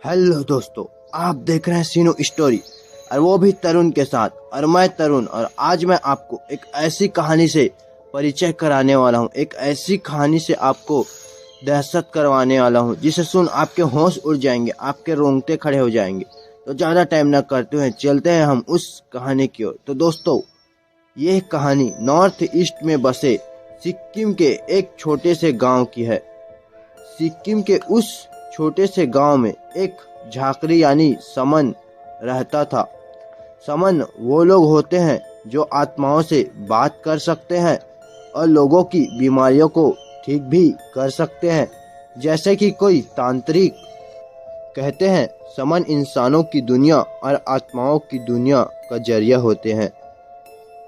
Hello दोस्तों, आप देख रहे हैं सीनो स्टोरी और वो भी तरुण के साथ। और मैं तरुण, और आज मैं आपको एक ऐसी कहानी से परिचय कराने वाला हूँ, एक ऐसी कहानी से आपको दहशत करवाने वाला हूँ जिसे सुन आपके होश उड़ जाएंगे, आपके रोंगटे खड़े हो जाएंगे। तो ज़्यादा टाइम न करते हुए चलते हैं हम उस कहानी की ओर। तो दोस्तों, यह कहानी नॉर्थ ईस्ट में बसे सिक्किम के एक छोटे से गांव की है। सिक्किम के उस छोटे से गांव में एक झाकरी यानी समन रहता था। समन वो लोग होते हैं जो आत्माओं से बात कर सकते हैं और लोगों की बीमारियों को ठीक भी कर सकते हैं, जैसे कि कोई तांत्रिक। कहते हैं समन इंसानों की दुनिया और आत्माओं की दुनिया का जरिया होते हैं।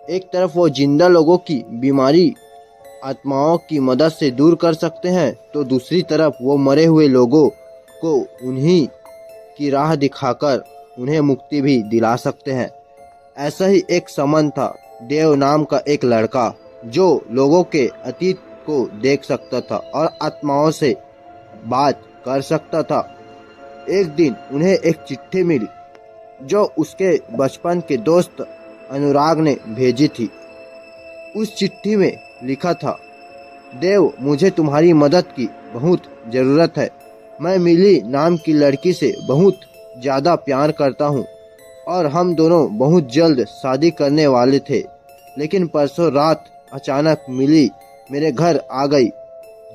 एक तरफ वो जिंदा लोगों की बीमारी आत्माओं की मदद से दूर कर सकते हैं, तो दूसरी तरफ वो मरे हुए लोगों को उन्हीं की राह दिखाकर उन्हें मुक्ति भी दिला सकते हैं। ऐसा ही एक समन था, देव नाम का एक लड़का जो लोगों के अतीत को देख सकता था और आत्माओं से बात कर सकता था। एक दिन उन्हें एक चिट्ठी मिली जो उसके बचपन के दोस्त अनुराग ने भेजी थी। उस चिट्ठी में लिखा था, देव, मुझे तुम्हारी मदद की बहुत ज़रूरत है। मैं मिली नाम की लड़की से बहुत ज़्यादा प्यार करता हूँ और हम दोनों बहुत जल्द शादी करने वाले थे, लेकिन परसों रात अचानक मिली मेरे घर आ गई।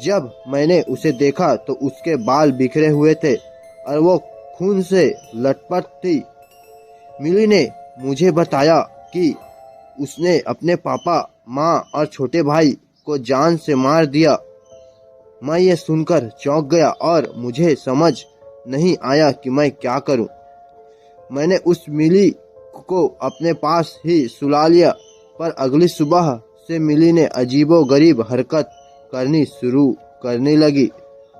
जब मैंने उसे देखा तो उसके बाल बिखरे हुए थे और वो खून से लटपट थी। मिली ने मुझे बताया कि उसने अपने पापा, माँ और छोटे भाई को जान से मार दिया। मैं ये सुनकर चौंक गया और मुझे समझ नहीं आया कि मैं क्या करूं। मैंने उस मिली को अपने पास ही सुला लिया, पर अगली सुबह से मिली ने अजीबोगरीब हरकत करनी शुरू करने लगी।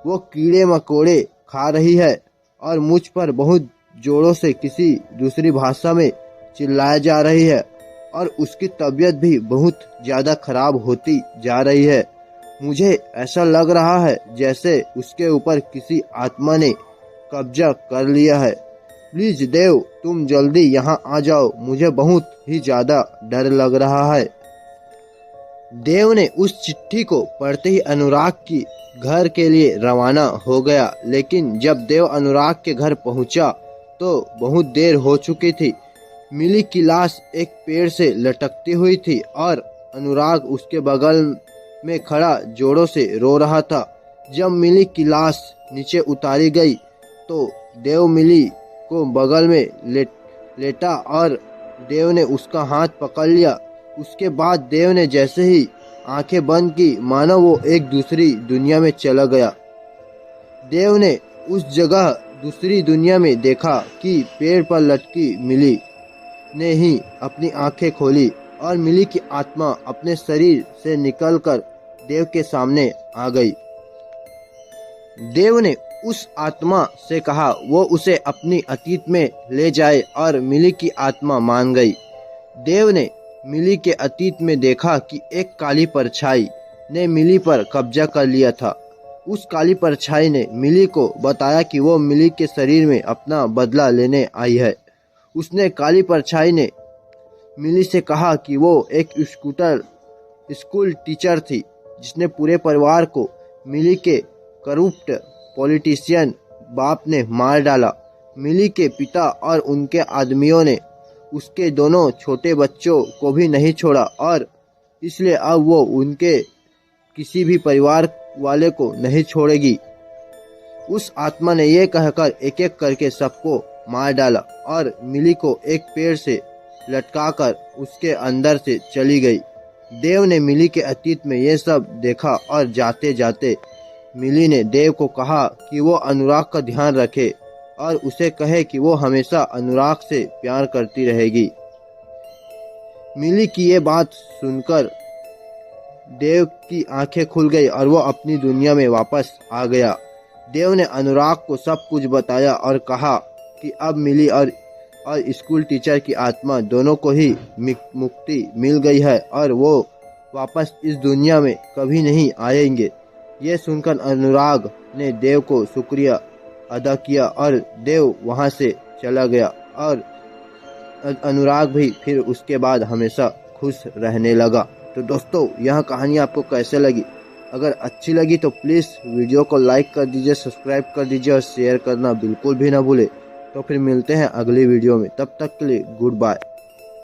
वो कीड़े मकोड़े खा रही है और मुझ पर बहुत जोरों से किसी दूसरी भाषा में चिल्लाया जा रही है और उसकी तबीयत भी बहुत ज़्यादा खराब होती जा रही है। मुझे ऐसा लग रहा है जैसे उसके ऊपर किसी आत्मा ने कब्जा कर लिया है। प्लीज देव, तुम जल्दी यहाँ आ जाओ, मुझे बहुत ही ज़्यादा डर लग रहा है। देव ने उस चिट्ठी को पढ़ते ही अनुराग की घर के लिए रवाना हो गया, लेकिन जब देव अनुराग के घर पहुंचा तो बहुत देर हो चुकी थी। मिली की लाश एक पेड़ से लटकती हुई थी और अनुराग उसके बगल में खड़ा जोरों से रो रहा था। जब मिली की लाश नीचे उतारी गई तो देव मिली को बगल में लेटा और देव ने उसका हाथ पकड़ लिया। उसके बाद देव ने जैसे ही आंखें बंद की, मानो वो एक दूसरी दुनिया में चला गया। देव ने उस जगह दूसरी दुनिया में देखा कि पेड़ पर लटकी मिली ने ही अपनी आंखें खोली और मिली की आत्मा अपने शरीर से निकलकर देव के सामने आ गई। देव ने उस आत्मा से कहा वो उसे अपनी अतीत में ले जाए और मिली की आत्मा मान गई। देव ने मिली के अतीत में देखा कि एक काली परछाई ने मिली पर कब्जा कर लिया था। उस काली परछाई ने मिली को बताया कि वो मिली के शरीर में अपना बदला लेने आई है। उसने काली परछाई ने मिली से कहा कि वो एक स्कूल टीचर थी जिसने पूरे परिवार को मिली के करप्ट पॉलिटिशियन बाप ने मार डाला। मिली के पिता और उनके आदमियों ने उसके दोनों छोटे बच्चों को भी नहीं छोड़ा और इसलिए अब वो उनके किसी भी परिवार वाले को नहीं छोड़ेगी। उस आत्मा ने यह कहकर एक एक करके सबको मार डाला और मिली को एक पेड़ से लटकाकर उसके अंदर से चली गई। देव ने मिली के अतीत में यह सब देखा और जाते जाते मिली ने देव को कहा कि वो अनुराग का ध्यान रखे और उसे कहे कि वो हमेशा अनुराग से प्यार करती रहेगी। मिली की ये बात सुनकर देव की आंखें खुल गई और वो अपनी दुनिया में वापस आ गया। देव ने अनुराग को सब कुछ बताया और कहा कि अब मिली और स्कूल टीचर की आत्मा दोनों को ही मुक्ति मिल गई है और वो वापस इस दुनिया में कभी नहीं आएंगे। ये सुनकर अनुराग ने देव को शुक्रिया अदा किया और देव वहां से चला गया और अनुराग भी फिर उसके बाद हमेशा खुश रहने लगा। तो दोस्तों, यह कहानी आपको कैसे लगी? अगर अच्छी लगी तो प्लीज़ वीडियो को लाइक कर दीजिए, सब्सक्राइब कर दीजिए और शेयर करना बिल्कुल भी ना भूले। तो फिर मिलते हैं अगली वीडियो में, तब तक के लिए गुड बाय।